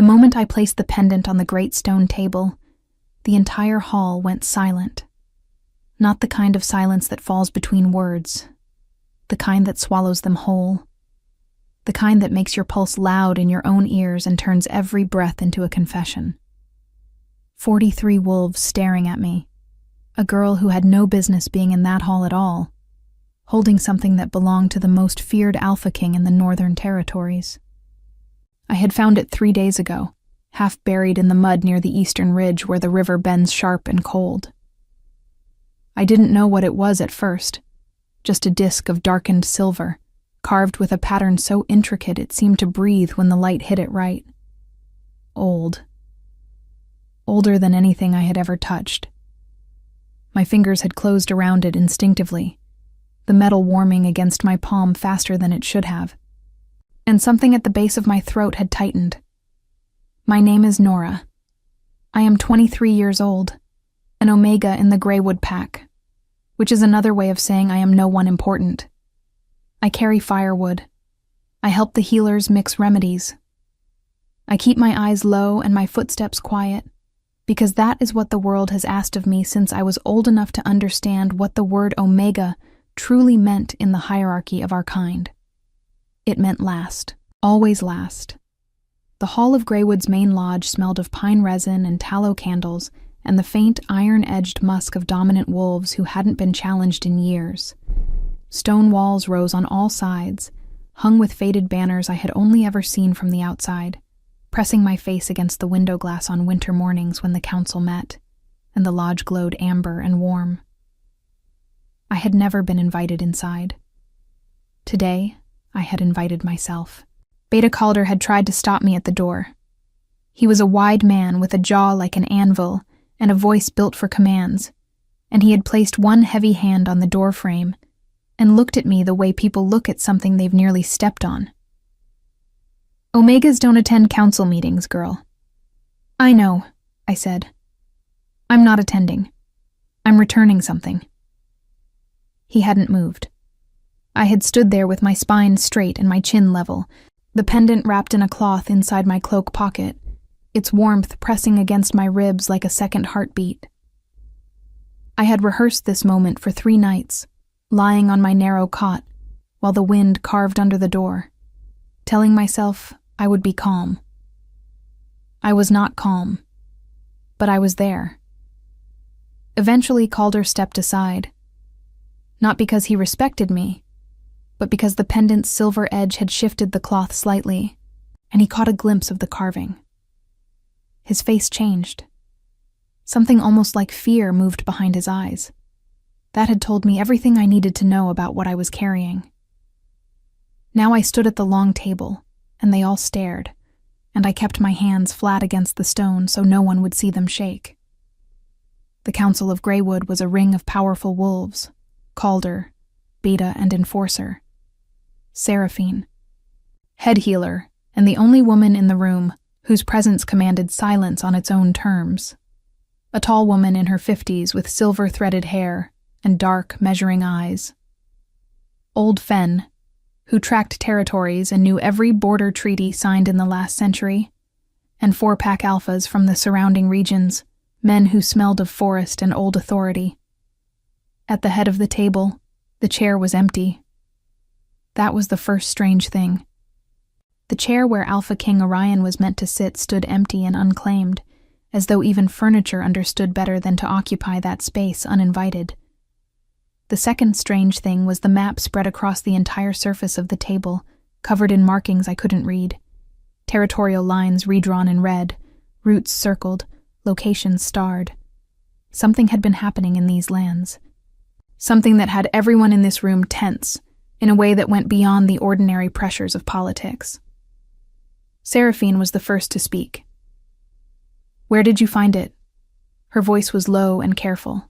The moment I placed the pendant on the great stone table, the entire hall went silent. Not the kind of silence that falls between words, the kind that swallows them whole, the kind that makes your pulse loud in your own ears and turns every breath into a confession. 43 wolves staring at me, a girl who had no business being in that hall at all, holding something that belonged to the most feared AlphaKing in the Northern Territories. I had found it 3 days ago, half buried in the mud near the eastern ridge where the river bends sharp and cold. I didn't know what it was at first, just a disk of darkened silver, carved with a pattern so intricate it seemed to breathe when the light hit it right. Old. Older than anything I had ever touched. My fingers had closed around it instinctively, the metal warming against my palm faster than it should have, and something at the base of my throat had tightened. My name is Nora. I am 23 years old, an Omega in the Greywood Pack, which is another way of saying I am no one important. I carry firewood. I help the healers mix remedies. I keep my eyes low and my footsteps quiet, because that is what the world has asked of me since I was old enough to understand what the word Omega truly meant in the hierarchy of our kind. It meant last, always last. The hall of Greywood's main lodge smelled of pine resin and tallow candles and the faint iron-edged musk of dominant wolves who hadn't been challenged in years. Stone walls rose on all sides, hung with faded banners I had only ever seen from the outside, pressing my face against the window glass on winter mornings when the council met, and the lodge glowed amber and warm. I had never been invited inside. Today, I had invited myself. Beta Calder had tried to stop me at the door. He was a wide man with a jaw like an anvil and a voice built for commands, and he had placed one heavy hand on the door frame and looked at me the way people look at something they've nearly stepped on. Omegas don't attend council meetings, girl. I know, I said. I'm not attending. I'm returning something. He hadn't moved. I had stood there with my spine straight and my chin level, the pendant wrapped in a cloth inside my cloak pocket, its warmth pressing against my ribs like a second heartbeat. I had rehearsed this moment for 3 nights, lying on my narrow cot, while the wind carved under the door, telling myself I would be calm. I was not calm, but I was there. Eventually, Calder stepped aside, not because he respected me, but because the pendant's silver edge had shifted the cloth slightly, and he caught a glimpse of the carving. His face changed. Something almost like fear moved behind his eyes. That had told me everything I needed to know about what I was carrying. Now I stood at the long table, and they all stared, and I kept my hands flat against the stone so no one would see them shake. The Council of Greywood was a ring of powerful wolves, Calder, Beta, and Enforcer. Seraphine, head healer, and the only woman in the room whose presence commanded silence on its own terms. A tall woman in her 50s with silver-threaded hair and dark, measuring eyes. Old Fen, who tracked territories and knew every border treaty signed in the last century, and 4-pack alphas from the surrounding regions, men who smelled of forest and old authority. At the head of the table, the chair was empty. That was the first strange thing. The chair where AlphaKing Orion was meant to sit stood empty and unclaimed, as though even furniture understood better than to occupy that space uninvited. The second strange thing was the map spread across the entire surface of the table, covered in markings I couldn't read. Territorial lines redrawn in red, routes circled, locations starred. Something had been happening in these lands. Something that had everyone in this room tense, in a way that went beyond the ordinary pressures of politics. Seraphine was the first to speak. "Where did you find it?" Her voice was low and careful.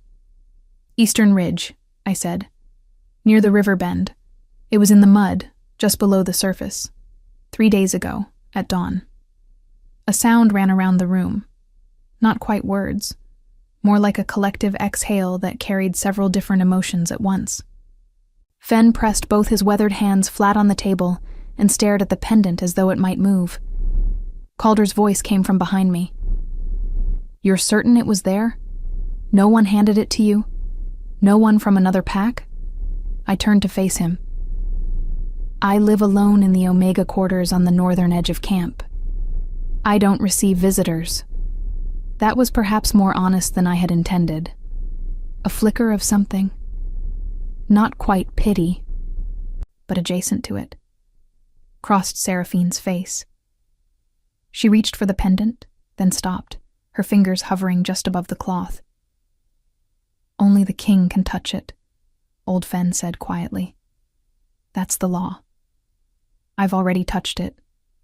"Eastern Ridge," I said. "Near the river bend. It was in the mud, just below the surface. 3 days ago, at dawn." A sound ran around the room. Not quite words, more like a collective exhale that carried several different emotions at once. Fen pressed both his weathered hands flat on the table and stared at the pendant as though it might move. Calder's voice came from behind me. "You're certain it was there? No one handed it to you? No one from another pack?" I turned to face him. "I live alone in the Omega quarters on the northern edge of camp. I don't receive visitors." That was perhaps more honest than I had intended. A flicker of something. Not quite pity, but adjacent to it. Crossed Seraphine's face. She reached for the pendant, then stopped, her fingers hovering just above the cloth. "Only the king can touch it," Old Fen said quietly. "That's the law." "I've already touched it,"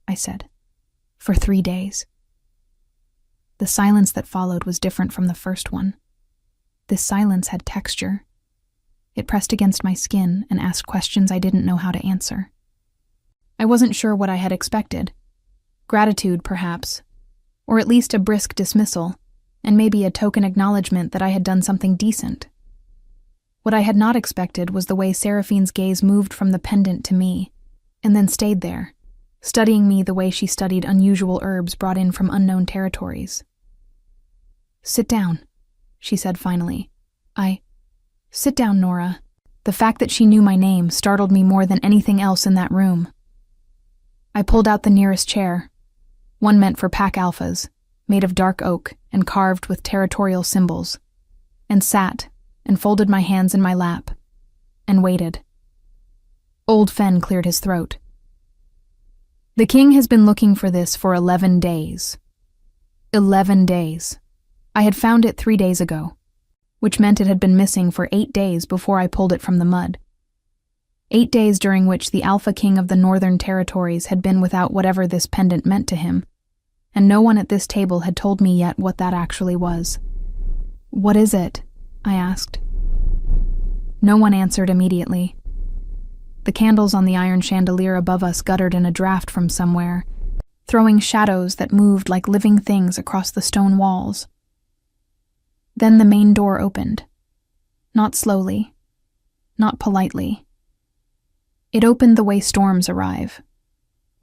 I said. "For 3 days." The silence that followed was different from the first one. This silence had texture. It pressed against my skin and asked questions I didn't know how to answer. I wasn't sure what I had expected. Gratitude, perhaps, or at least a brisk dismissal, and maybe a token acknowledgement that I had done something decent. What I had not expected was the way Seraphine's gaze moved from the pendant to me, and then stayed there, studying me the way she studied unusual herbs brought in from unknown territories. "Sit down," she said finally. Sit down, Nora." The fact that she knew my name startled me more than anything else in that room. I pulled out the nearest chair, one meant for pack alphas, made of dark oak and carved with territorial symbols, and sat and folded my hands in my lap, and waited. Old Fen cleared his throat. "The king has been looking for this for 11 days. 11 days. I had found it 3 days ago, which meant it had been missing for 8 days before I pulled it from the mud. 8 days during which the Alpha King of the Northern Territories had been without whatever this pendant meant to him, and no one at this table had told me yet what that actually was. "What is it?" I asked. No one answered immediately. The candles on the iron chandelier above us guttered in a draft from somewhere, throwing shadows that moved like living things across the stone walls. Then the main door opened. Not slowly. Not politely. It opened the way storms arrive.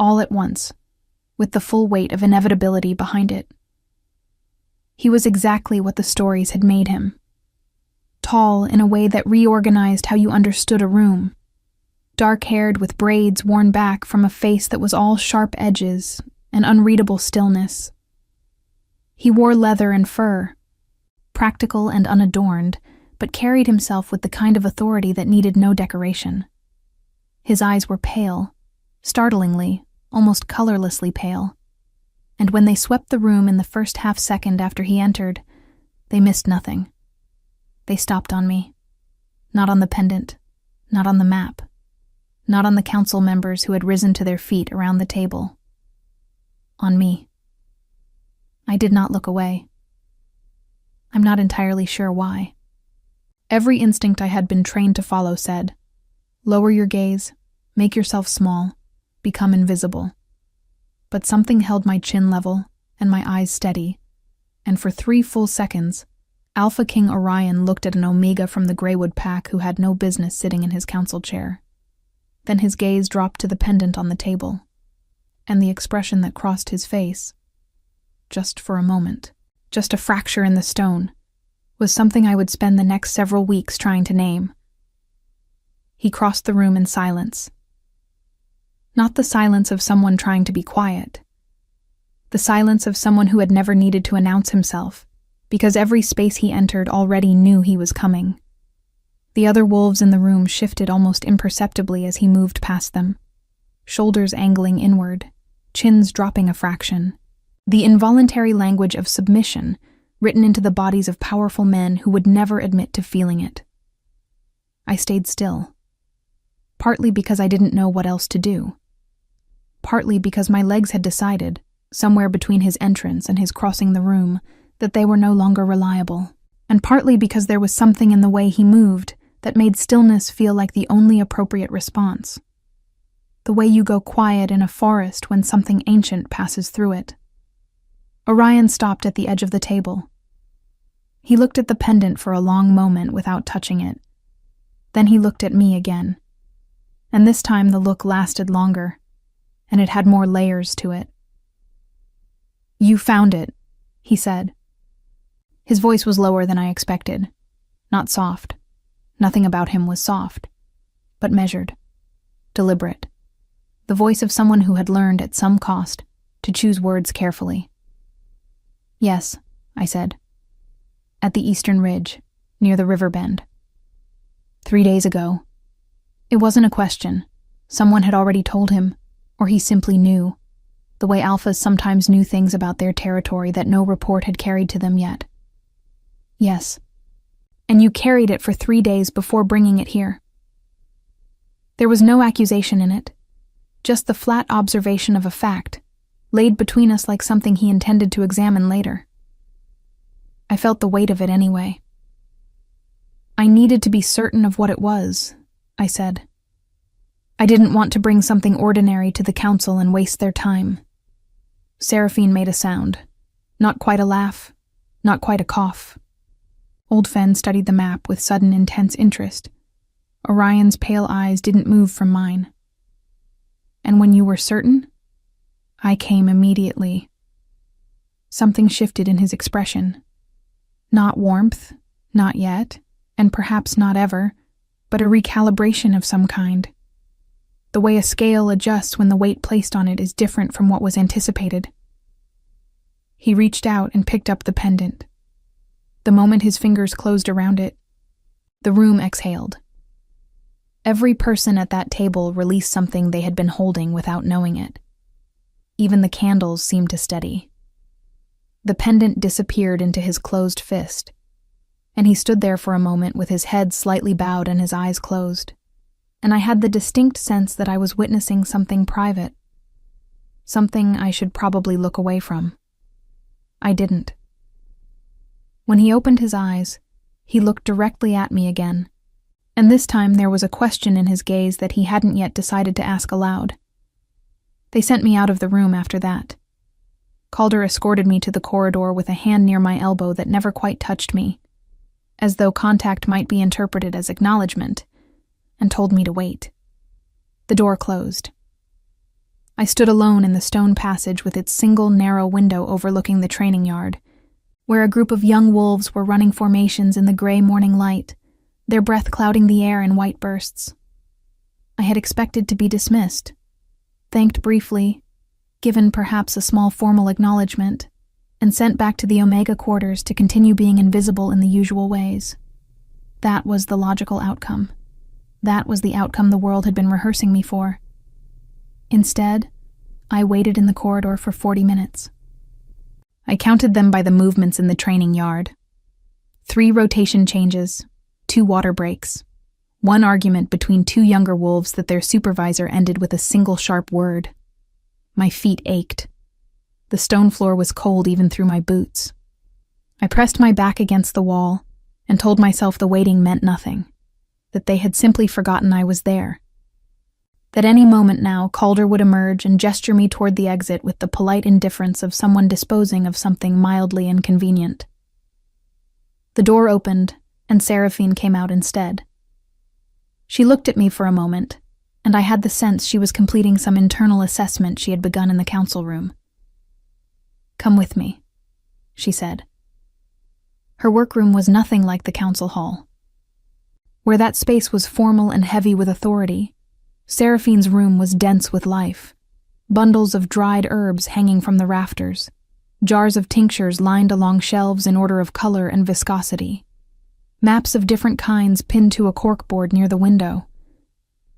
All at once, with the full weight of inevitability behind it. He was exactly what the stories had made him. Tall in a way that reorganized how you understood a room. Dark-haired with braids worn back from a face that was all sharp edges and unreadable stillness. He wore leather and fur, practical and unadorned, but carried himself with the kind of authority that needed no decoration. His eyes were pale, startlingly, almost colorlessly pale, and when they swept the room in the first half-second after he entered, they missed nothing. They stopped on me. Not on the pendant, not on the map, not on the council members who had risen to their feet around the table. On me. I did not look away. I'm not entirely sure why. Every instinct I had been trained to follow said, "Lower your gaze, make yourself small, become invisible." But something held my chin level and my eyes steady, and for 3 full seconds, Alpha King Orion looked at an Omega from the Greywood pack who had no business sitting in his council chair. Then his gaze dropped to the pendant on the table, and the expression that crossed his face, just for a moment, just a fracture in the stone, was something I would spend the next several weeks trying to name. He crossed the room in silence. Not the silence of someone trying to be quiet. The silence of someone who had never needed to announce himself, because every space he entered already knew he was coming. The other wolves in the room shifted almost imperceptibly as he moved past them, shoulders angling inward, chins dropping a fraction. The involuntary language of submission written into the bodies of powerful men who would never admit to feeling it. I stayed still, partly because I didn't know what else to do, partly because my legs had decided, somewhere between his entrance and his crossing the room, that they were no longer reliable, and partly because there was something in the way he moved that made stillness feel like the only appropriate response. The way you go quiet in a forest when something ancient passes through it. Orion stopped at the edge of the table. He looked at the pendant for a long moment without touching it. Then he looked at me again. And this time the look lasted longer, and it had more layers to it. You found it, he said. His voice was lower than I expected. Not soft. Nothing about him was soft, but measured, deliberate. The voice of someone who had learned at some cost to choose words carefully. Yes, I said. At the eastern ridge, near the river bend. 3 days ago. It wasn't a question. Someone had already told him, or he simply knew, the way alphas sometimes knew things about their territory that no report had carried to them yet. Yes. And you carried it for 3 days before bringing it here. There was no accusation in it, just the flat observation of a fact, laid between us like something he intended to examine later. I felt the weight of it anyway. I needed to be certain of what it was, I said. I didn't want to bring something ordinary to the council and waste their time. Seraphine made a sound. Not quite a laugh, not quite a cough. Old Fen studied the map with sudden intense interest. Orion's pale eyes didn't move from mine. And when you were certain? I came immediately. Something shifted in his expression. Not warmth, not yet, and perhaps not ever, but a recalibration of some kind. The way a scale adjusts when the weight placed on it is different from what was anticipated. He reached out and picked up the pendant. The moment his fingers closed around it, the room exhaled. Every person at that table released something they had been holding without knowing it. Even the candles seemed to steady. The pendant disappeared into his closed fist, and he stood there for a moment with his head slightly bowed and his eyes closed, and I had the distinct sense that I was witnessing something private, something I should probably look away from. I didn't. When he opened his eyes, he looked directly at me again, and this time there was a question in his gaze that he hadn't yet decided to ask aloud. They sent me out of the room after that. Calder escorted me to the corridor with a hand near my elbow that never quite touched me, as though contact might be interpreted as acknowledgement, and told me to wait. The door closed. I stood alone in the stone passage with its single narrow window overlooking the training yard, where a group of young wolves were running formations in the gray morning light, their breath clouding the air in white bursts. I had expected to be dismissed, thanked briefly, given perhaps a small formal acknowledgement, and sent back to the Omega quarters to continue being invisible in the usual ways. That was the logical outcome. That was the outcome the world had been rehearsing me for. Instead, I waited in the corridor for 40 minutes. I counted them by the movements in the training yard. 3 rotation changes, 2 water breaks, 1 argument between 2 younger wolves that their supervisor ended with a single sharp word. My feet ached. The stone floor was cold even through my boots. I pressed my back against the wall and told myself the waiting meant nothing, that they had simply forgotten I was there. That any moment now Calder would emerge and gesture me toward the exit with the polite indifference of someone disposing of something mildly inconvenient. The door opened, and Seraphine came out instead. She looked at me for a moment, and I had the sense she was completing some internal assessment she had begun in the council room. "Come with me," she said. Her workroom was nothing like the council hall. Where that space was formal and heavy with authority, Seraphine's room was dense with life. Bundles of dried herbs hanging from the rafters, jars of tinctures lined along shelves in order of color and viscosity, maps of different kinds pinned to a corkboard near the window.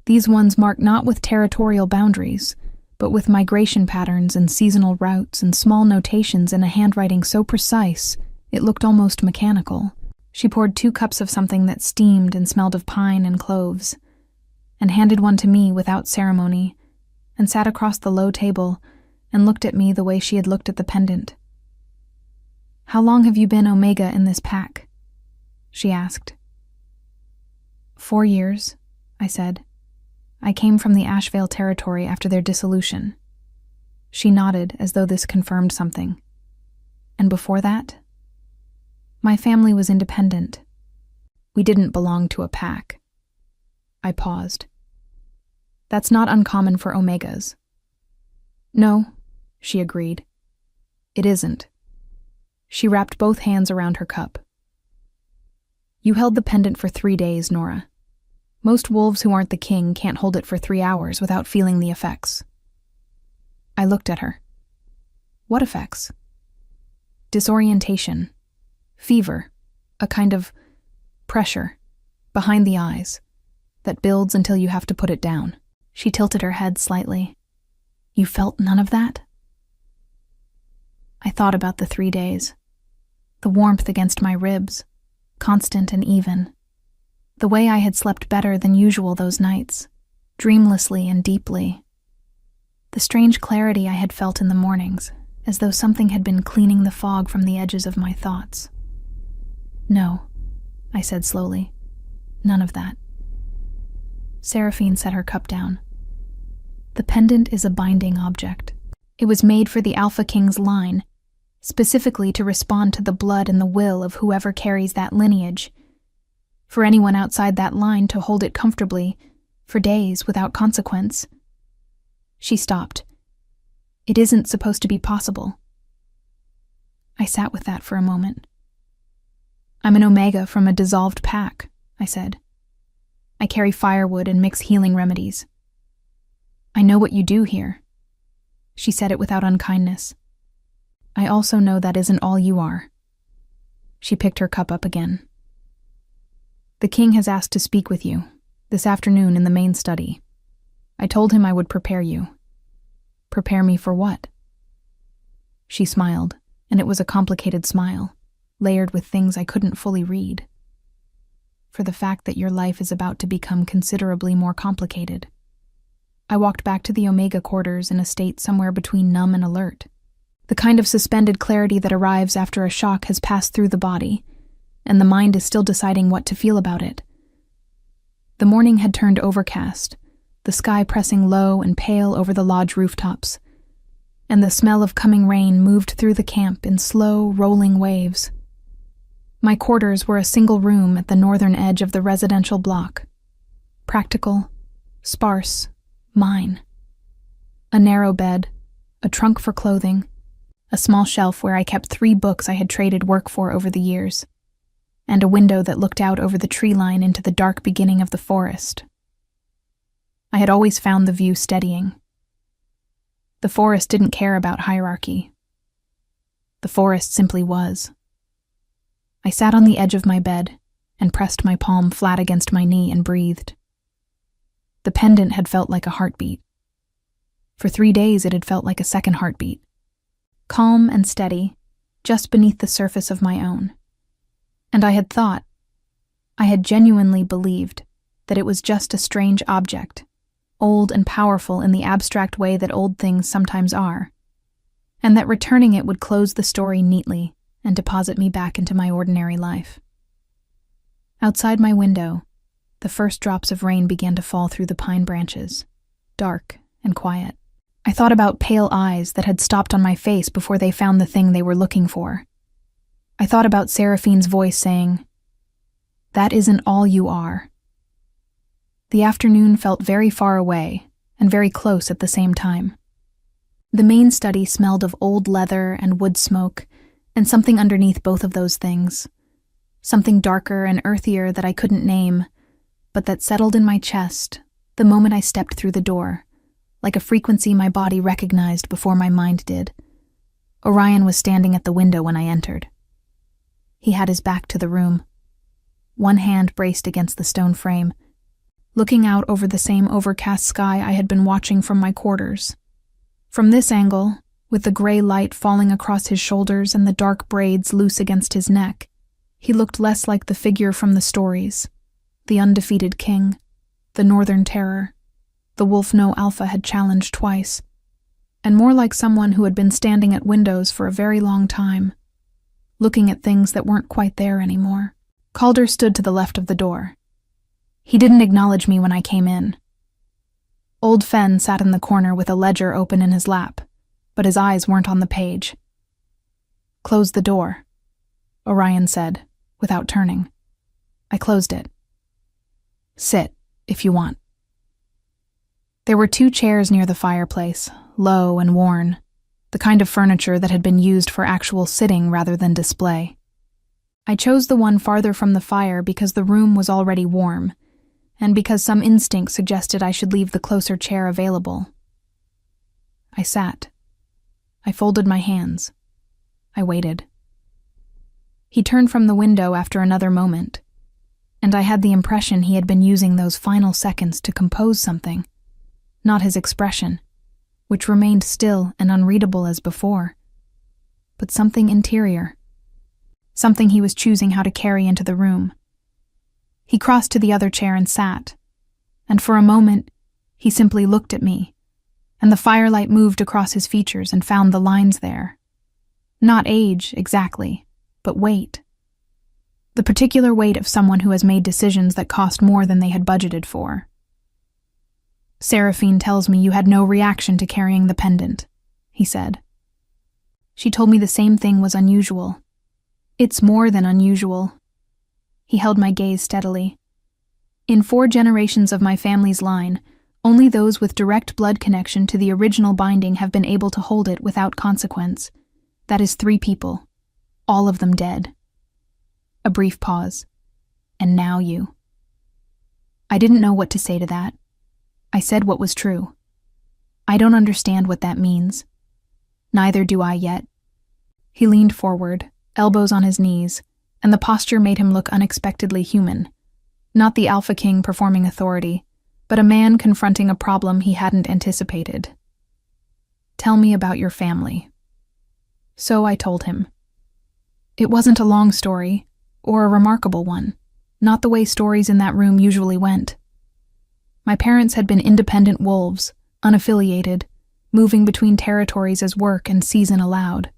These ones marked not with territorial boundaries, but with migration patterns and seasonal routes and small notations in a handwriting so precise it looked almost mechanical. She poured 2 cups of something that steamed and smelled of pine and cloves, and handed one to me without ceremony, and sat across the low table and looked at me the way she had looked at the pendant. "How long have you been Omega in this pack?" she asked. 4 years, I said. I came from the Ashvale territory after their dissolution. She nodded as though this confirmed something. And before that? My family was independent. We didn't belong to a pack. I paused. That's not uncommon for Omegas. No, she agreed. It isn't. She wrapped both hands around her cup. You held the pendant for 3 days, Nora. Most wolves who aren't the king can't hold it for 3 hours without feeling the effects. I looked at her. What effects? Disorientation, fever, a kind of pressure behind the eyes that builds until you have to put it down. She tilted her head slightly. You felt none of that? I thought about the 3 days. The warmth against my ribs, constant and even. The way I had slept better than usual those nights, dreamlessly and deeply. The strange clarity I had felt in the mornings, as though something had been cleaning the fog from the edges of my thoughts. No, I said slowly. None of that. Seraphine set her cup down. The pendant is a binding object. It was made for the AlphaKing's line, specifically to respond to the blood and the will of whoever carries that lineage. For anyone outside that line to hold it comfortably, for days without consequence. She stopped. It isn't supposed to be possible. I sat with that for a moment. I'm an Omega from a dissolved pack, I said. I carry firewood and mix healing remedies. I know what you do here. She said it without unkindness. I also know that isn't all you are. She picked her cup up again. The king has asked to speak with you, this afternoon in the main study. I told him I would prepare you. Prepare me for what? She smiled, and it was a complicated smile, layered with things I couldn't fully read. For the fact that your life is about to become considerably more complicated. I walked back to the Omega quarters in a state somewhere between numb and alert. The kind of suspended clarity that arrives after a shock has passed through the body, and the mind is still deciding what to feel about it. The morning had turned overcast, the sky pressing low and pale over the lodge rooftops, and the smell of coming rain moved through the camp in slow, rolling waves. My quarters were a single room at the northern edge of the residential block. Practical, sparse, mine. A narrow bed, a trunk for clothing, a small shelf where I kept 3 books I had traded work for over the years, and a window that looked out over the tree line into the dark beginning of the forest. I had always found the view steadying. The forest didn't care about hierarchy. The forest simply was. I sat on the edge of my bed and pressed my palm flat against my knee and breathed. The pendant had felt like a heartbeat. For 3 days it had felt like a second heartbeat. Calm and steady, just beneath the surface of my own. And I had genuinely believed that it was just a strange object, old and powerful in the abstract way that old things sometimes are, and that returning it would close the story neatly and deposit me back into my ordinary life. Outside my window, the first drops of rain began to fall through the pine branches, dark and quiet. I thought about pale eyes that had stopped on my face before they found the thing they were looking for. I thought about Seraphine's voice saying, "That isn't all you are." The afternoon felt very far away and very close at the same time. The main study smelled of old leather and wood smoke, and something underneath both of those things. Something darker and earthier that I couldn't name, but that settled in my chest the moment I stepped through the door, like a frequency my body recognized before my mind did. Orion was standing at the window when I entered. He had his back to the room, one hand braced against the stone frame, looking out over the same overcast sky I had been watching from my quarters. From this angle, with the gray light falling across his shoulders and the dark braids loose against his neck, he looked less like the figure from the stories, the undefeated king, the Northern Terror, the wolf no Alpha had challenged twice, and more like someone who had been standing at windows for a very long time, looking at things that weren't quite there anymore. Calder stood to the left of the door. He didn't acknowledge me when I came in. Old Fen sat in the corner with a ledger open in his lap, but his eyes weren't on the page. "Close the door," Orion said, without turning. I closed it. "Sit, if you want." There were 2 chairs near the fireplace, low and worn, the kind of furniture that had been used for actual sitting rather than display. I chose the one farther from the fire because the room was already warm, and because some instinct suggested I should leave the closer chair available. I sat. I folded my hands. I waited. He turned from the window after another moment, and I had the impression he had been using those final seconds to compose something, not his expression, which remained still and unreadable as before, but something interior, something he was choosing how to carry into the room. He crossed to the other chair and sat, and for a moment he simply looked at me, and the firelight moved across his features and found the lines there. Not age, exactly, but weight. The particular weight of someone who has made decisions that cost more than they had budgeted for. "Seraphine tells me you had no reaction to carrying the pendant," he said. "She told me the same thing was unusual. It's more than unusual." He held my gaze steadily. "In 4 generations of my family's line, only those with direct blood connection to the original binding have been able to hold it without consequence. That is 3 people, all of them dead." A brief pause. "And now you." I didn't know what to say to that. I said what was true. "I don't understand what that means." "Neither do I yet." He leaned forward, elbows on his knees, and the posture made him look unexpectedly human. Not the AlphaKing performing authority, but a man confronting a problem he hadn't anticipated. "Tell me about your family." So I told him. It wasn't a long story, or a remarkable one, not the way stories in that room usually went. My parents had been independent wolves, unaffiliated, moving between territories as work and season allowed.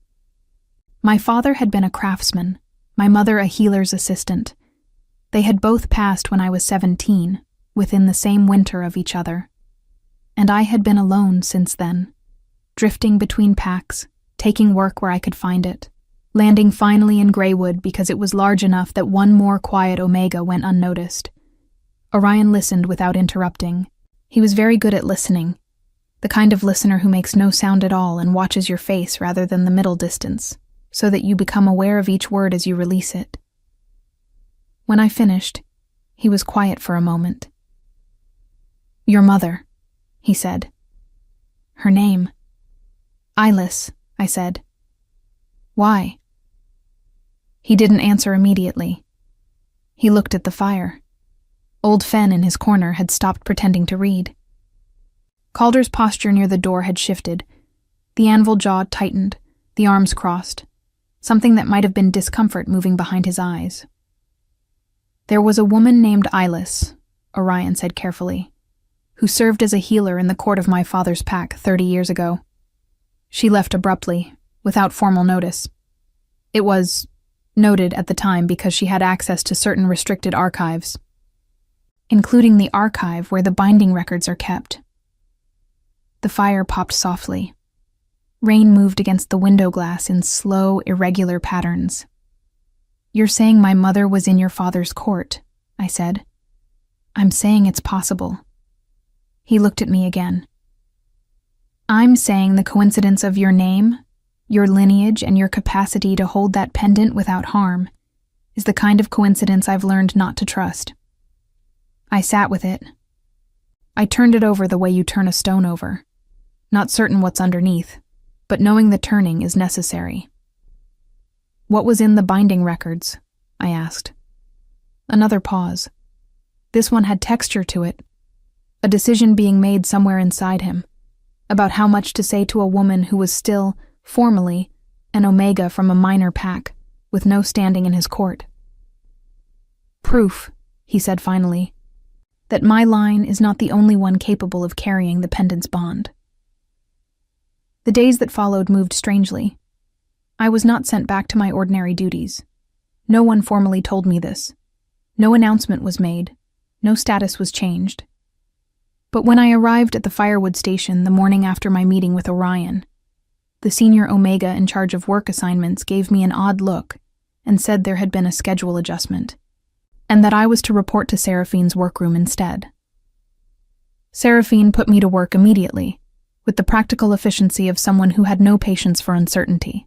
My father had been a craftsman, my mother a healer's assistant. They had both passed when I was 17, within the same winter of each other. And I had been alone since then, drifting between packs, taking work where I could find it, landing finally in Greywood because it was large enough that one more quiet Omega went unnoticed. Orion listened without interrupting. He was very good at listening, the kind of listener who makes no sound at all and watches your face rather than the middle distance, so that you become aware of each word as you release it. When I finished, he was quiet for a moment. "Your mother," he said. "Her name." "Eyeless," I said. "Why?" He didn't answer immediately. He looked at the fire. Old Fen in his corner had stopped pretending to read. Calder's posture near the door had shifted. The anvil jaw tightened, the arms crossed, something that might have been discomfort moving behind his eyes. "There was a woman named Eyeless," Orion said carefully, "who served as a healer in the court of my father's pack 30 years ago. She left abruptly, without formal notice. It was noted at the time because she had access to certain restricted archives, including the archive where the binding records are kept." The fire popped softly. Rain moved against the window glass in slow, irregular patterns. "You're saying my mother was in your father's court," I said. "I'm saying it's possible." He looked at me again. "I'm saying the coincidence of your name, your lineage, and your capacity to hold that pendant without harm is the kind of coincidence I've learned not to trust." I sat with it. I turned it over the way you turn a stone over, not certain what's underneath, but knowing the turning is necessary. "What was in the binding records?" I asked. Another pause. This one had texture to it, a decision being made somewhere inside him, about how much to say to a woman who was still, formally, an Omega from a minor pack, with no standing in his court. "Proof," he said finally, "that my line is not the only one capable of carrying the pendant's bond." The days that followed moved strangely. I was not sent back to my ordinary duties. No one formally told me this. No announcement was made. No status was changed. But when I arrived at the firewood station the morning after my meeting with Orion, the senior Omega in charge of work assignments gave me an odd look and said there had been a schedule adjustment, and that I was to report to Seraphine's workroom instead. Seraphine put me to work immediately, with the practical efficiency of someone who had no patience for uncertainty.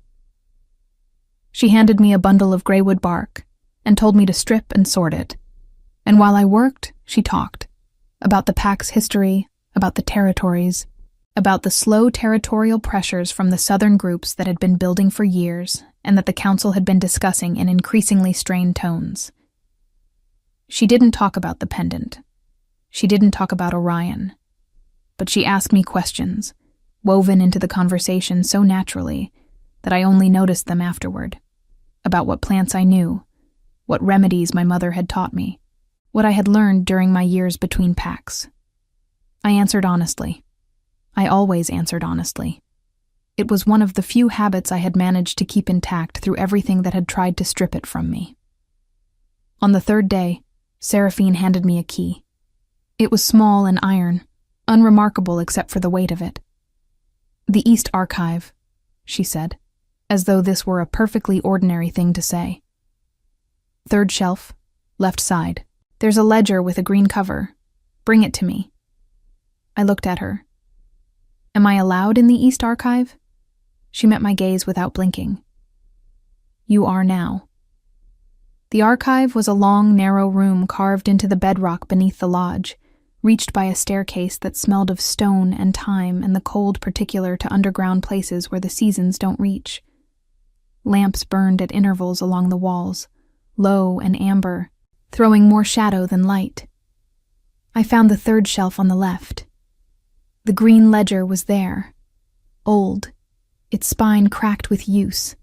She handed me a bundle of graywood bark and told me to strip and sort it. And while I worked, she talked about the pack's history, about the territories, about the slow territorial pressures from the southern groups that had been building for years and that the council had been discussing in increasingly strained tones. She didn't talk about the Pendant. She didn't talk about Orion. But she asked me questions, woven into the conversation so naturally that I only noticed them afterward, about what plants I knew, what remedies my mother had taught me, what I had learned during my years between packs. I answered honestly. I always answered honestly. It was one of the few habits I had managed to keep intact through everything that had tried to strip it from me. On the third day, Seraphine handed me a key. It was small and iron, unremarkable except for the weight of it. "The East Archive," she said, as though this were a perfectly ordinary thing to say. "Third shelf, left side. There's a ledger with a green cover. Bring it to me." I looked at her. "Am I allowed in the East Archive?" She met my gaze without blinking. "You are now." The archive was a long, narrow room carved into the bedrock beneath the lodge, reached by a staircase that smelled of stone and time and the cold particular to underground places where the seasons don't reach. Lamps burned at intervals along the walls, low and amber, throwing more shadow than light. I found the third shelf on the left. The green ledger was there, old, its spine cracked with use,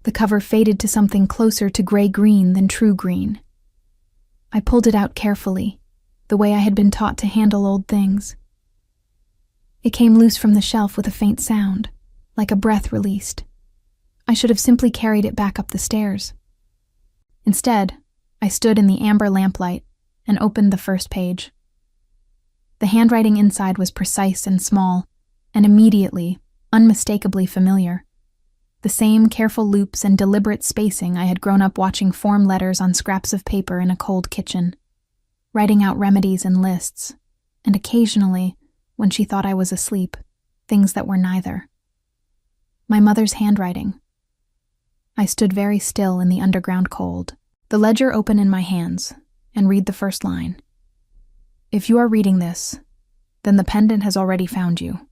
the cover faded to something closer to gray-green than true green. I pulled it out carefully, the way I had been taught to handle old things. It came loose from the shelf with a faint sound, like a breath released. I should have simply carried it back up the stairs. Instead, I stood in the amber lamplight and opened the first page. The handwriting inside was precise and small, and immediately, unmistakably familiar. The same careful loops and deliberate spacing I had grown up watching form letters on scraps of paper in a cold kitchen, writing out remedies and lists, and occasionally, when she thought I was asleep, things that were neither. My mother's handwriting. I stood very still in the underground cold, the ledger open in my hands, and read the first line. "If you are reading this, then the Pendant has already found you,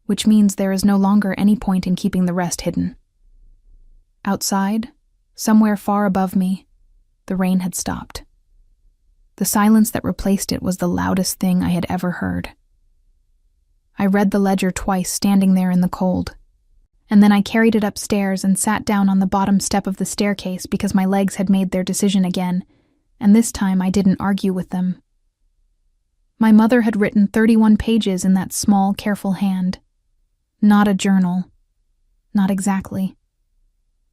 which means there is no longer any point in keeping the rest hidden." Outside, somewhere far above me, the rain had stopped. The silence that replaced it was the loudest thing I had ever heard. I read the ledger twice standing there in the cold, and then I carried it upstairs and sat down on the bottom step of the staircase because my legs had made their decision again, and this time I didn't argue with them. My mother had written 31 pages in that small, careful hand. Not a journal. Not exactly.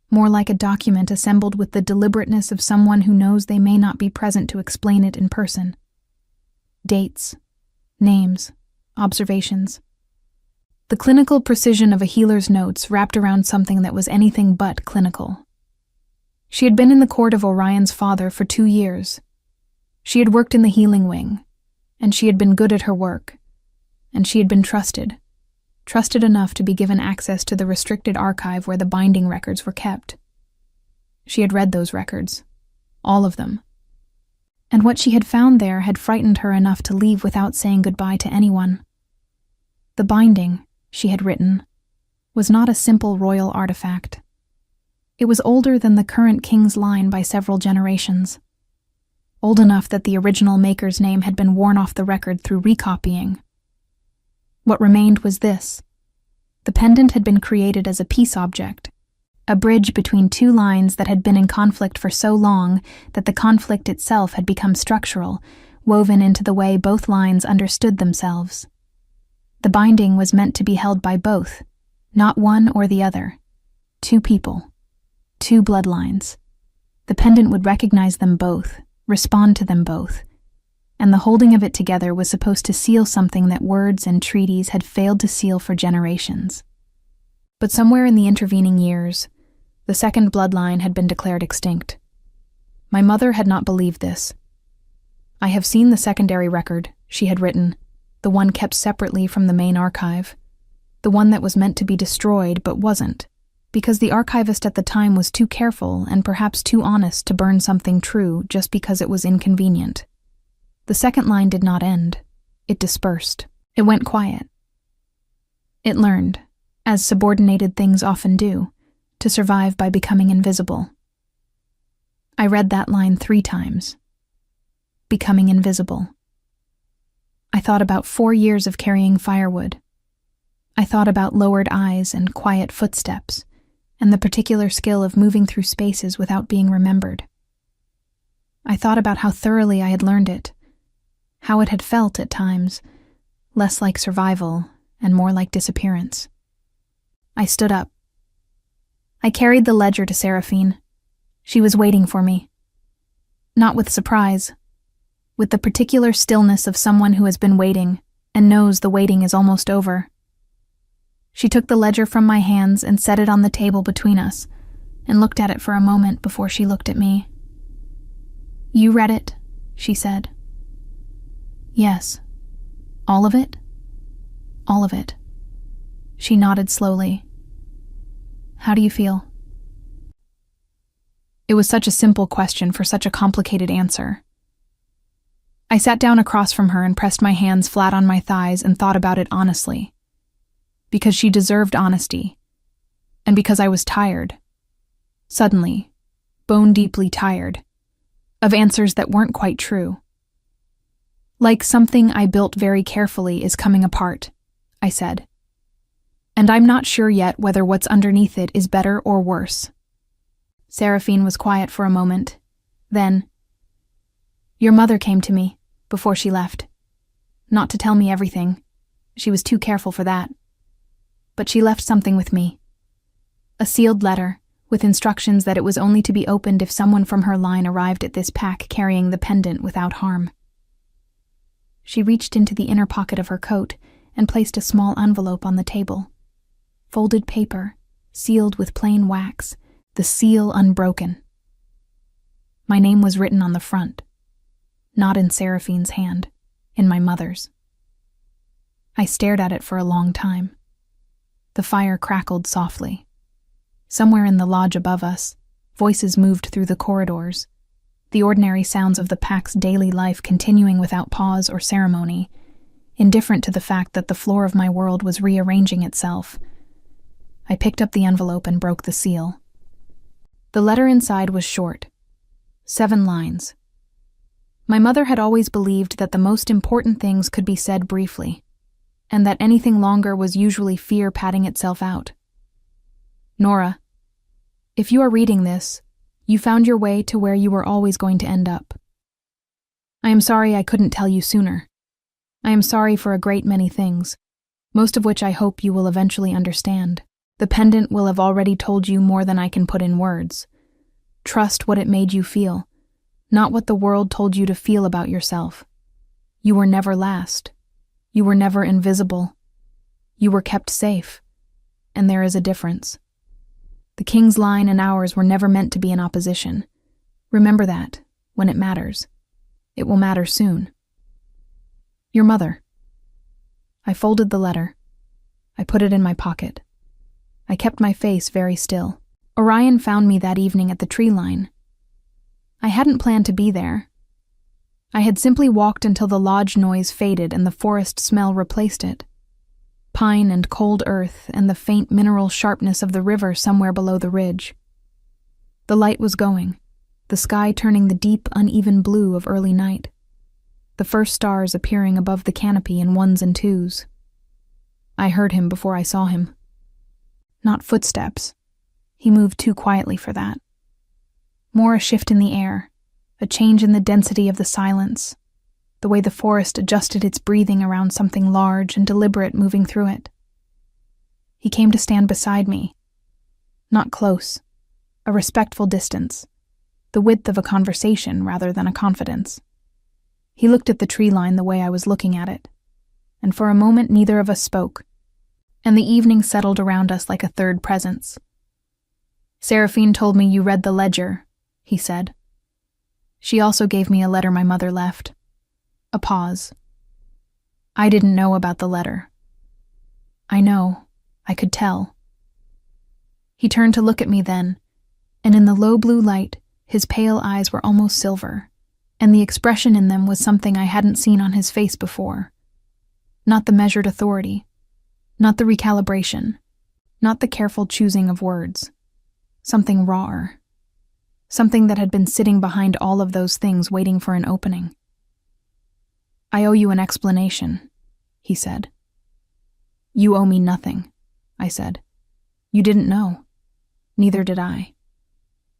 More like a document assembled with the deliberateness of someone who knows they may not be present to explain it in person. Dates, names, observations. The clinical precision of a healer's notes wrapped around something that was anything but clinical. She had been in the court of Orion's father for 2 years. She had worked in the healing wing, and she had been good at her work, and she had been trusted enough to be given access to the restricted archive where the binding records were kept. She had read those records, all of them, and what she had found there had frightened her enough to leave without saying goodbye to anyone. The binding, she had written, was not a simple royal artifact. It was older than the current king's line by several generations, old enough that the original maker's name had been worn off the record through recopying. What remained was this. The pendant had been created as a peace object, a bridge between two lines that had been in conflict for so long that the conflict itself had become structural, woven into the way both lines understood themselves. The binding was meant to be held by both, not one or the other. 2 people, 2 bloodlines. The pendant would recognize them both, respond to them both, and the holding of it together was supposed to seal something that words and treaties had failed to seal for generations. But somewhere in the intervening years, the second bloodline had been declared extinct. My mother had not believed this. "I have seen the secondary record," she had written, the one kept separately from the main archive, The one that was meant to be destroyed but wasn't, because the archivist at the time was too careful and perhaps too honest to burn something true just because it was inconvenient. The second line did not end. It dispersed. It went quiet. It learned, as subordinated things often do, to survive by becoming invisible. I read that line 3 times. Becoming invisible. I thought about 4 years of carrying firewood. I thought about lowered eyes and quiet footsteps, and the particular skill of moving through spaces without being remembered. I thought about how thoroughly I had learned it, how it had felt at times, less like survival and more like disappearance. I stood up. I carried the ledger to Seraphine. She was waiting for me. Not with surprise, with the particular stillness of someone who has been waiting and knows the waiting is almost over. She took the ledger from my hands and set it on the table between us, and looked at it for a moment before she looked at me. "You read it," she said. "Yes." "All of it?" "All of it." She nodded slowly. "How do you feel?" It was such a simple question for such a complicated answer. I sat down across from her and pressed my hands flat on my thighs and thought about it honestly. Because she deserved honesty, and because I was tired. Suddenly, bone-deeply tired, of answers that weren't quite true. "Like something I built very carefully is coming apart," I said. "And I'm not sure yet whether what's underneath it is better or worse." Seraphine was quiet for a moment. Then, "Your mother came to me before she left. Not to tell me everything. She was too careful for that. But she left something with me. A sealed letter, with instructions that it was only to be opened if someone from her line arrived at this pack carrying the pendant without harm." She reached into the inner pocket of her coat and placed a small envelope on the table. Folded paper, sealed with plain wax, the seal unbroken. My name was written on the front, not in Seraphine's hand, in my mother's. I stared at it for a long time. The fire crackled softly. Somewhere in the lodge above us, voices moved through the corridors, the ordinary sounds of the pack's daily life continuing without pause or ceremony, indifferent to the fact that the floor of my world was rearranging itself. I picked up the envelope and broke the seal. The letter inside was short, 7 lines. My mother had always believed that the most important things could be said briefly, and that anything longer was usually fear padding itself out. "Nora, if you are reading this, you found your way to where you were always going to end up. I am sorry I couldn't tell you sooner. I am sorry for a great many things, most of which I hope you will eventually understand. The pendant will have already told you more than I can put in words. Trust what it made you feel, not what the world told you to feel about yourself. You were never last. You were never invisible. You were kept safe, and there is a difference. The king's line and ours were never meant to be in opposition. Remember that, when it matters. It will matter soon. Your mother." I folded the letter. I put it in my pocket. I kept my face very still. Orion found me that evening at the tree line. I hadn't planned to be there. I had simply walked until the lodge noise faded and the forest smell replaced it. Pine and cold earth and the faint mineral sharpness of the river somewhere below the ridge. The light was going, the sky turning the deep, uneven blue of early night. The first stars appearing above the canopy in 1s and 2s. I heard him before I saw him. Not footsteps. He moved too quietly for that. More a shift in the air, a change in the density of the silence, the way the forest adjusted its breathing around something large and deliberate moving through it. He came to stand beside me. Not close, a respectful distance, the width of a conversation rather than a confidence. He looked at the tree line the way I was looking at it, and for a moment neither of us spoke, and the evening settled around us like a third presence. "Seraphine told me you read the ledger," he said. "She also gave me a letter my mother left." A pause. "I didn't know about the letter." "I know," I could tell. He turned to look at me then, and in the low blue light, his pale eyes were almost silver, and the expression in them was something I hadn't seen on his face before. Not the measured authority, not the recalibration, not the careful choosing of words. Something rawer. Something that had been sitting behind all of those things waiting for an opening. "I owe you an explanation," he said. "You owe me nothing," I said. "You didn't know. Neither did I."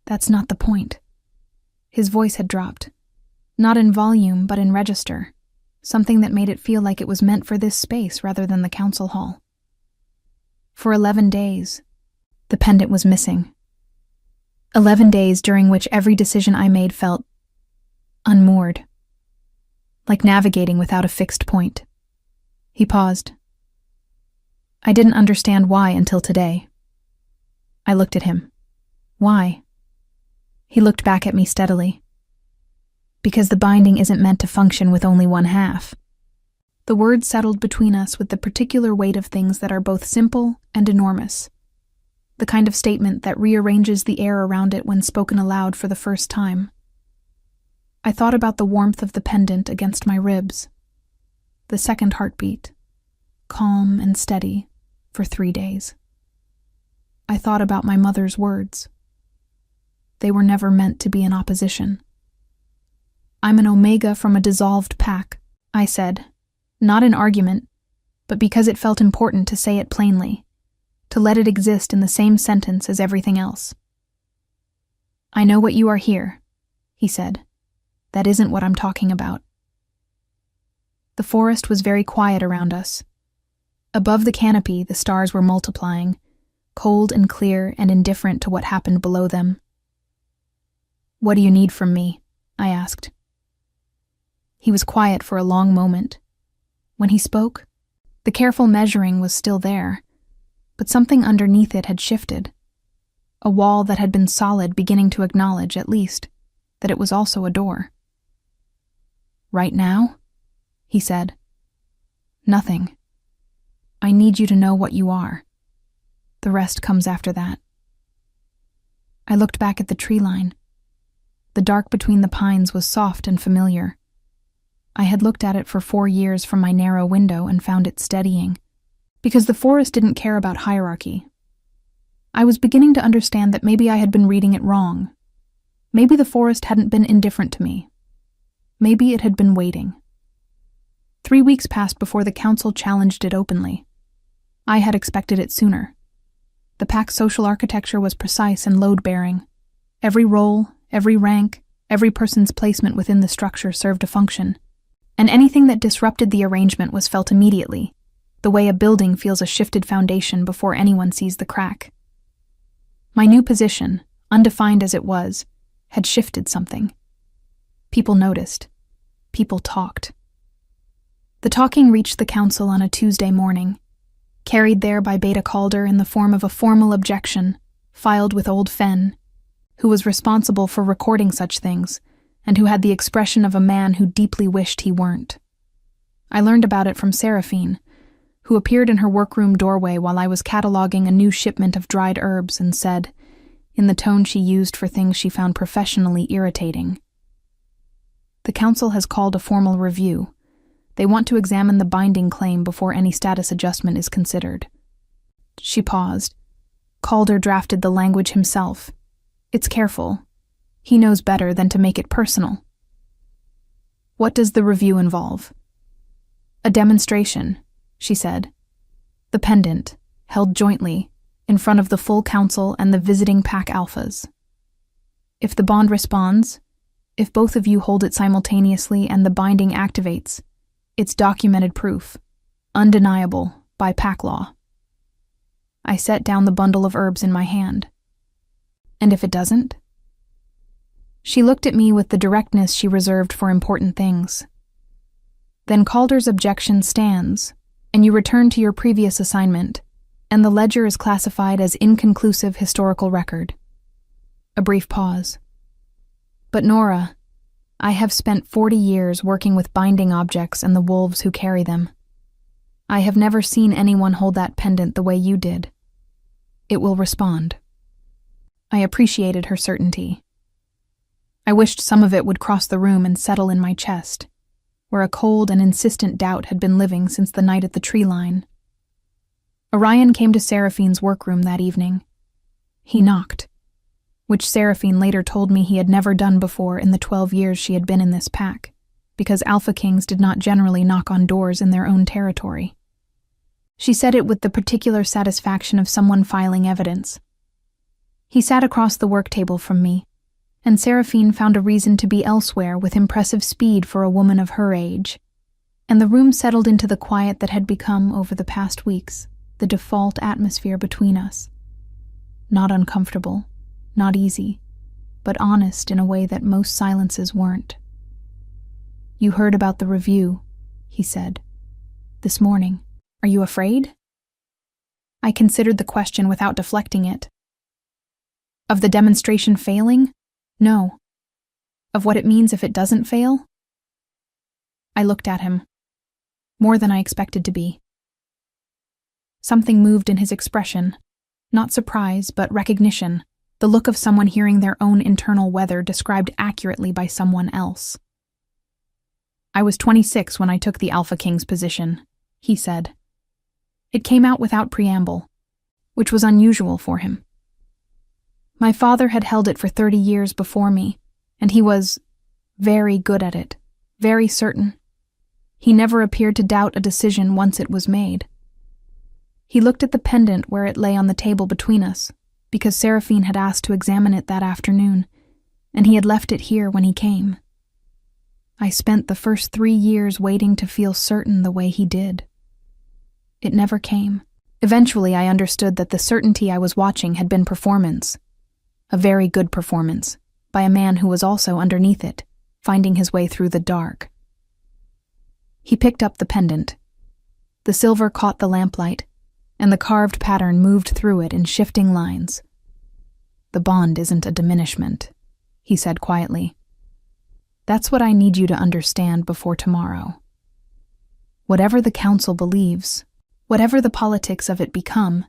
"That's not the point." His voice had dropped. Not in volume, but in register. Something that made it feel like it was meant for this space rather than the council hall. For 11 days, the pendant was missing. 11 days during which every decision I made felt unmoored. Like navigating without a fixed point. He paused. I didn't understand why until today. I looked at him. Why? He looked back at me steadily. Because the binding isn't meant to function with only one half. The words settled between us with the particular weight of things that are both simple and enormous. The kind of statement that rearranges the air around it when spoken aloud for the first time. I thought about the warmth of the pendant against my ribs. The second heartbeat, calm and steady, for 3 days. I thought about my mother's words. They were never meant to be in opposition. "I'm an Omega from a dissolved pack," I said, not in argument, but because it felt important to say it plainly, to let it exist in the same sentence as everything else. "I know what you are here," he said. "That isn't what I'm talking about." The forest was very quiet around us. Above the canopy, the stars were multiplying, cold and clear and indifferent to what happened below them. "What do you need from me?" I asked. He was quiet for a long moment. When he spoke, the careful measuring was still there, but something underneath it had shifted. A wall that had been solid beginning to acknowledge, at least, that it was also a door. "Right now?" he said. "Nothing. I need you to know what you are. The rest comes after that." I looked back at the tree line. The dark between the pines was soft and familiar. I had looked at it for 4 years from my narrow window and found it steadying, because the forest didn't care about hierarchy. I was beginning to understand that maybe I had been reading it wrong. Maybe the forest hadn't been indifferent to me. Maybe it had been waiting. 3 weeks passed before the council challenged it openly. I had expected it sooner. The pack's social architecture was precise and load-bearing. Every role, every rank, every person's placement within the structure served a function. And anything that disrupted the arrangement was felt immediately, the way a building feels a shifted foundation before anyone sees the crack. My new position, undefined as it was, had shifted something. People noticed. People talked. The talking reached the council on a Tuesday morning, carried there by Beta Calder in the form of a formal objection, filed with Old Fen, who was responsible for recording such things, and who had the expression of a man who deeply wished he weren't. I learned about it from Seraphine, who appeared in her workroom doorway while I was cataloging a new shipment of dried herbs and said, in the tone she used for things she found professionally irritating, "The council has called a formal review. They want to examine the binding claim before any status adjustment is considered." She paused. Calder drafted the language himself. It's careful. He knows better than to make it personal. "What does the review involve?" "A demonstration," she said. "The pendant, held jointly, in front of the full council and the visiting pack alphas. If the bond responds, if both of you hold it simultaneously and the binding activates, it's documented proof, undeniable, by pack law." I set down the bundle of herbs in my hand. "And if it doesn't?" She looked at me with the directness she reserved for important things. "Then Calder's objection stands, and you return to your previous assignment, and the ledger is classified as inconclusive historical record." A brief pause. "But Nora, I have spent 40 years working with binding objects and the wolves who carry them. I have never seen anyone hold that pendant the way you did. It will respond. I appreciated her certainty. I wished some of it would cross the room and settle in my chest, where a cold and insistent doubt had been living since the night at the tree line. Orion came to Seraphine's workroom that evening. He knocked, which Seraphine later told me he had never done before in the 12 years she had been in this pack, because AlphaKings did not generally knock on doors in their own territory. She said it with the particular satisfaction of someone filing evidence. He sat across the work table from me, and Seraphine found a reason to be elsewhere with impressive speed for a woman of her age, and the room settled into the quiet that had become, over the past weeks, the default atmosphere between us. Not uncomfortable, not easy, but honest in a way that most silences weren't. "You heard about the review," he said. "This morning. Are you afraid?" I considered the question without deflecting it. Of the demonstration failing? No. Of what it means if it doesn't fail? I looked at him. More than I expected to be. Something moved in his expression. Not surprise, but recognition. The look of someone hearing their own internal weather described accurately by someone else. "I was 26 when I took the AlphaKing's position," he said. It came out without preamble, which was unusual for him. My father had held it for 30 years before me, and he was very good at it, very certain. He never appeared to doubt a decision once it was made. He looked at the pendant where it lay on the table between us, because Seraphine had asked to examine it that afternoon, and he had left it here when he came. I spent the first 3 years waiting to feel certain the way he did. It never came. Eventually, I understood that the certainty I was watching had been performance. A very good performance, by a man who was also underneath it, finding his way through the dark. He picked up the pendant. The silver caught the lamplight, and the carved pattern moved through it in shifting lines. "The bond isn't a diminishment," he said quietly. "That's what I need you to understand before tomorrow. Whatever the council believes, whatever the politics of it become,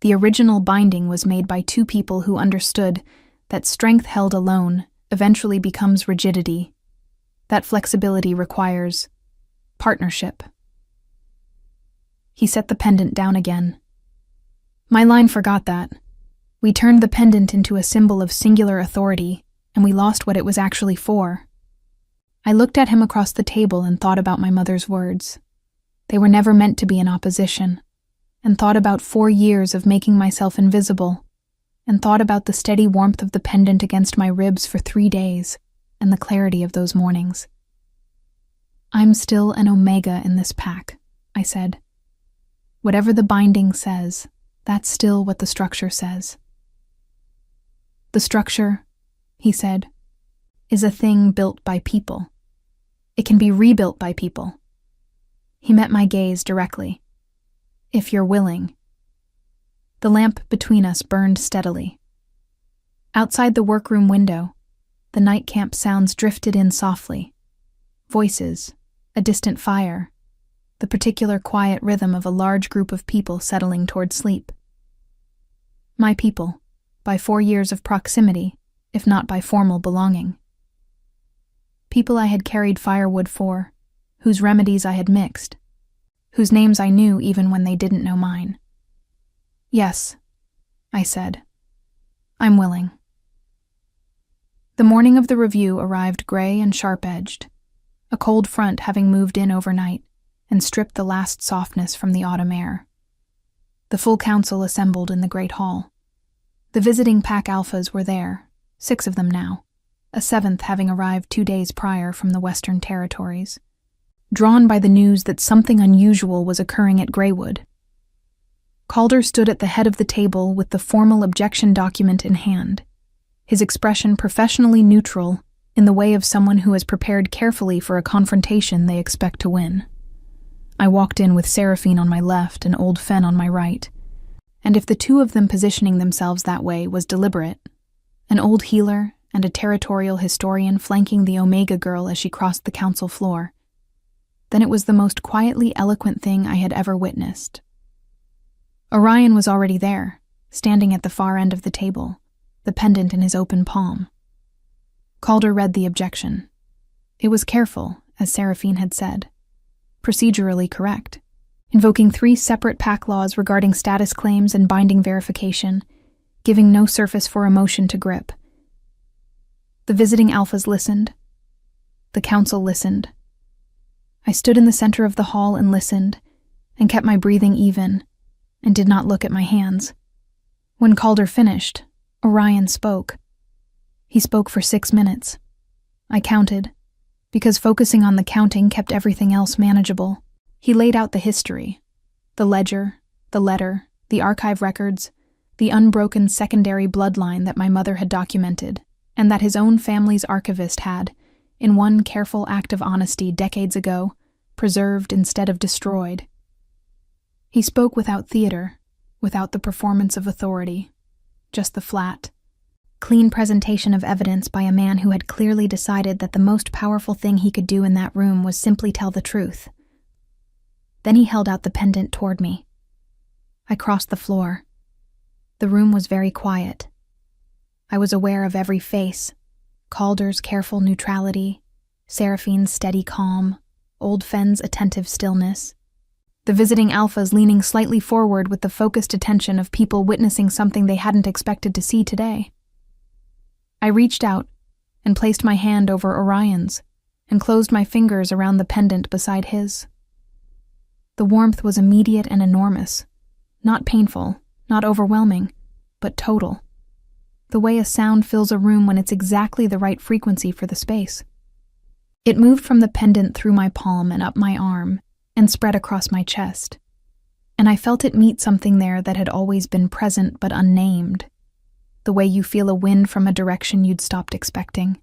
the original binding was made by two people who understood that strength held alone eventually becomes rigidity. That flexibility requires partnership." He set the pendant down again. My line forgot that. We turned the pendant into a symbol of singular authority, and we lost what it was actually for. I looked at him across the table and thought about my mother's words. They were never meant to be in opposition, and thought about 4 years of making myself invisible, and thought about the steady warmth of the pendant against my ribs for 3 days, and the clarity of those mornings. "I'm still an Omega in this pack," I said. "Whatever the binding says, that's still what the structure says." "The structure," he said, "is a thing built by people. It can be rebuilt by people." He met my gaze directly. "If you're willing." The lamp between us burned steadily. Outside the workroom window, the night camp sounds drifted in softly. Voices, a distant fire, the particular quiet rhythm of a large group of people settling toward sleep. My people, by 4 years of proximity, if not by formal belonging. People I had carried firewood for, whose remedies I had mixed, whose names I knew even when they didn't know mine. "Yes," I said. "I'm willing." The morning of the review arrived gray and sharp-edged, a cold front having moved in overnight and stripped the last softness from the autumn air. The full council assembled in the great hall. The visiting pack alphas were there, 6 of them now, a 7th having arrived 2 days prior from the Western Territories, drawn by the news that something unusual was occurring at Greywood. Calder stood at the head of the table with the formal objection document in hand, his expression professionally neutral in the way of someone who has prepared carefully for a confrontation they expect to win. I walked in with Seraphine on my left and Old Fen on my right, and if the 2 of them positioning themselves that way was deliberate, an old healer and a territorial historian flanking the Omega girl as she crossed the council floor, then it was the most quietly eloquent thing I had ever witnessed. Orion was already there, standing at the far end of the table, the pendant in his open palm. Calder read the objection. It was careful, as Seraphine had said. Procedurally correct, invoking 3 separate pack laws regarding status claims and binding verification, giving no surface for emotion to grip. The visiting alphas listened. The council listened. I stood in the center of the hall and listened, and kept my breathing even, and did not look at my hands. When Calder finished, Orion spoke. He spoke for 6 minutes. I counted, because focusing on the counting kept everything else manageable. He laid out the history, the ledger, the letter, the archive records, the unbroken secondary bloodline that my mother had documented, and that his own family's archivist had, in one careful act of honesty decades ago, preserved instead of destroyed. He spoke without theater, without the performance of authority, just the flat, clean presentation of evidence by a man who had clearly decided that the most powerful thing he could do in that room was simply tell the truth. Then he held out the pendant toward me. I crossed the floor. The room was very quiet. I was aware of every face, Calder's careful neutrality, Seraphine's steady calm, Old Fenn's attentive stillness, the visiting alphas leaning slightly forward with the focused attention of people witnessing something they hadn't expected to see today. I reached out and placed my hand over Orion's and closed my fingers around the pendant beside his. The warmth was immediate and enormous, not painful, not overwhelming, but total. The way a sound fills a room when it's exactly the right frequency for the space. It moved from the pendant through my palm and up my arm and spread across my chest, and I felt it meet something there that had always been present but unnamed, the way you feel a wind from a direction you'd stopped expecting.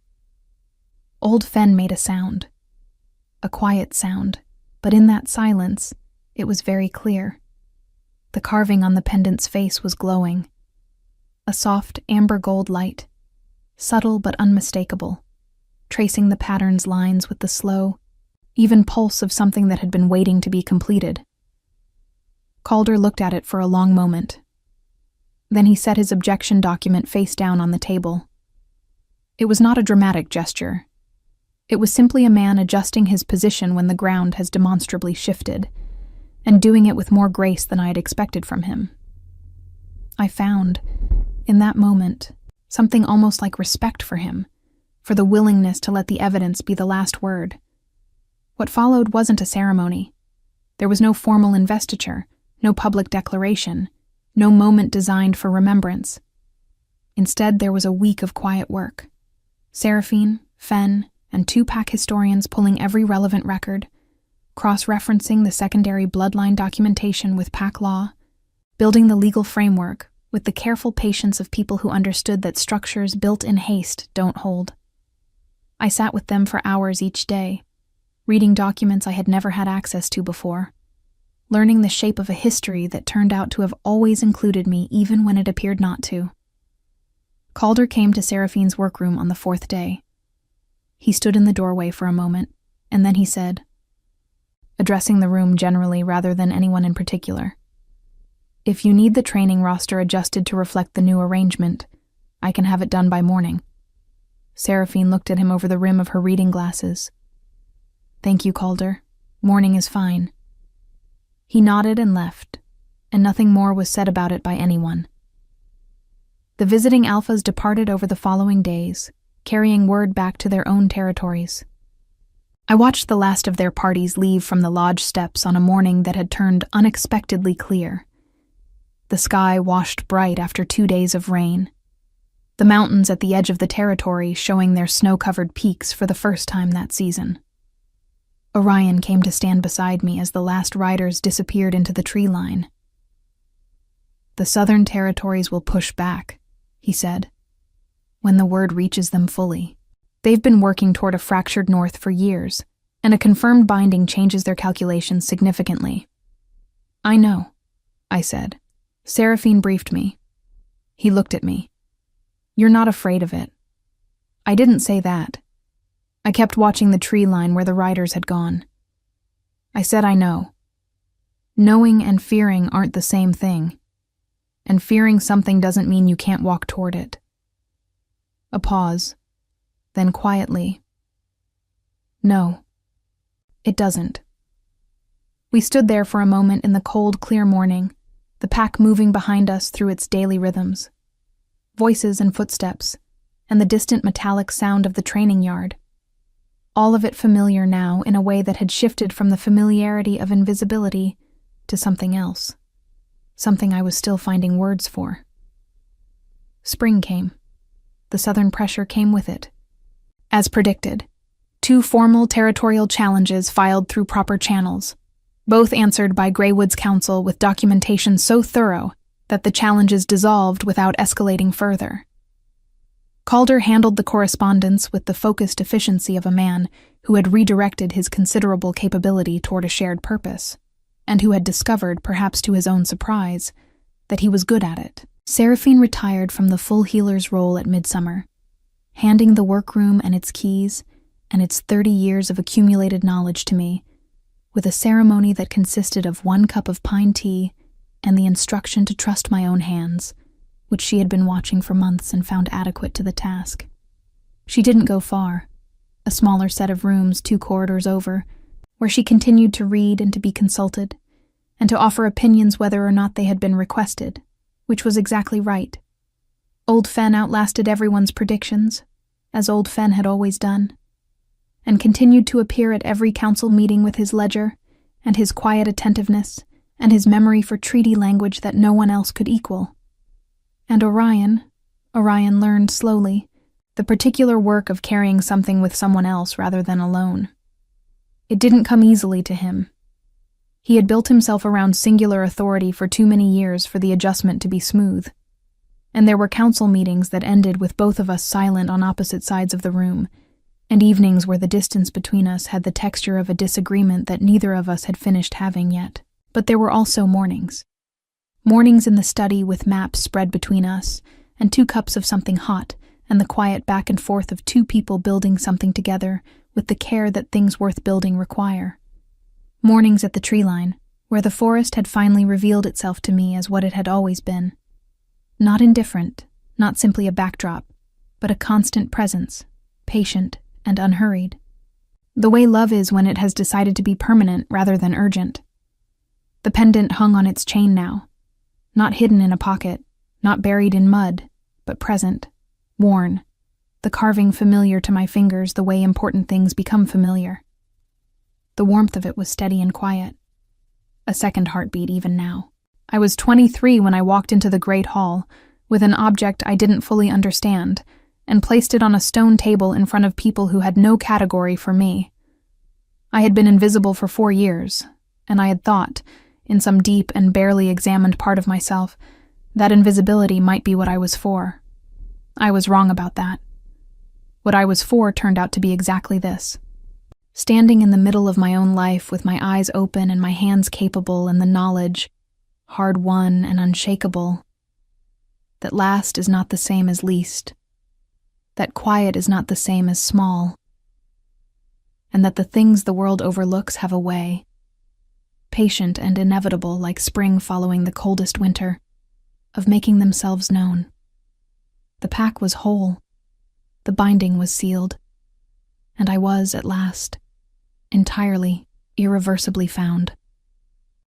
Old Fenn made a sound, a quiet sound, but in that silence, it was very clear. The carving on the pendant's face was glowing. A soft amber gold light, subtle but unmistakable, tracing the pattern's lines with the slow, even pulse of something that had been waiting to be completed. Calder looked at it for a long moment. Then he set his objection document face down on the table. It was not a dramatic gesture. It was simply a man adjusting his position when the ground has demonstrably shifted, and doing it with more grace than I had expected from him. I found, in that moment, something almost like respect for him, for the willingness to let the evidence be the last word. What followed wasn't a ceremony. There was no formal investiture, no public declaration, no moment designed for remembrance. Instead, there was a week of quiet work. Seraphine, Fenn, and 2 pack historians pulling every relevant record, cross-referencing the secondary bloodline documentation with pack law, building the legal framework with the careful patience of people who understood that structures built in haste don't hold. I sat with them for hours each day, reading documents I had never had access to before, learning the shape of a history that turned out to have always included me even when it appeared not to. Calder came to Seraphine's workroom on the 4th day. He stood in the doorway for a moment, and then he said, addressing the room generally rather than anyone in particular, "If you need the training roster adjusted to reflect the new arrangement, I can have it done by morning." Seraphine looked at him over the rim of her reading glasses. "Thank you, Calder. Morning is fine." He nodded and left, and nothing more was said about it by anyone. The visiting alphas departed over the following days, carrying word back to their own territories. I watched the last of their parties leave from the lodge steps on a morning that had turned unexpectedly clear. The sky washed bright after 2 days of rain, the mountains at the edge of the territory showing their snow-covered peaks for the first time that season. Orion came to stand beside me as the last riders disappeared into the tree line. "The southern territories will push back," he said, "when the word reaches them fully. They've been working toward a fractured north for years, and a confirmed binding changes their calculations significantly." "I know," I said. Seraphine briefed me. He looked at me. "You're not afraid of it." I didn't say that. I kept watching the tree line where the riders had gone. I said I know. Knowing and fearing aren't the same thing, and fearing something doesn't mean you can't walk toward it. A pause, then quietly, no, it doesn't. We stood there for a moment in the cold, clear morning, the pack moving behind us through its daily rhythms. Voices and footsteps, and the distant metallic sound of the training yard. All of it familiar now in a way that had shifted from the familiarity of invisibility to something else. Something I was still finding words for. Spring came. The southern pressure came with it. As predicted, 2 formal territorial challenges filed through proper channels, both answered by Greywood's counsel with documentation so thorough that the challenges dissolved without escalating further. Calder handled the correspondence with the focused efficiency of a man who had redirected his considerable capability toward a shared purpose, and who had discovered, perhaps to his own surprise, that he was good at it. Seraphine retired from the full healer's role at midsummer, handing the workroom and its keys and its 30 years of accumulated knowledge to me, with a ceremony that consisted of 1 cup of pine tea and the instruction to trust my own hands, which she had been watching for months and found adequate to the task. She didn't go far, a smaller set of rooms 2 corridors over, where she continued to read and to be consulted, and to offer opinions whether or not they had been requested, which was exactly right. Old Fen outlasted everyone's predictions, as Old Fen had always done, and continued to appear at every council meeting with his ledger, and his quiet attentiveness, and his memory for treaty language that no one else could equal. And Orion learned slowly the particular work of carrying something with someone else rather than alone. It didn't come easily to him. He had built himself around singular authority for too many years for the adjustment to be smooth, and there were council meetings that ended with both of us silent on opposite sides of the room, and evenings where the distance between us had the texture of a disagreement that neither of us had finished having yet. But there were also mornings. Mornings in the study with maps spread between us, and 2 cups of something hot, and the quiet back and forth of 2 people building something together with the care that things worth building require. Mornings at the tree line, where the forest had finally revealed itself to me as what it had always been. Not indifferent, not simply a backdrop, but a constant presence, patient and unhurried. The way love is when it has decided to be permanent rather than urgent. The pendant hung on its chain now, not hidden in a pocket, not buried in mud, but present, worn, the carving familiar to my fingers the way important things become familiar. The warmth of it was steady and quiet, a second heartbeat even now. I was 23 when I walked into the great hall with an object I didn't fully understand and placed it on a stone table in front of people who had no category for me. I had been invisible for 4 years, and I had thought, in some deep and barely examined part of myself, that invisibility might be what I was for. I was wrong about that. What I was for turned out to be exactly this. Standing in the middle of my own life with my eyes open and my hands capable and the knowledge, hard-won and unshakable, that last is not the same as least, that quiet is not the same as small, and that the things the world overlooks have a way, patient and inevitable like spring following the coldest winter, of making themselves known. The pack was whole, the binding was sealed, and I was, at last, entirely, irreversibly found.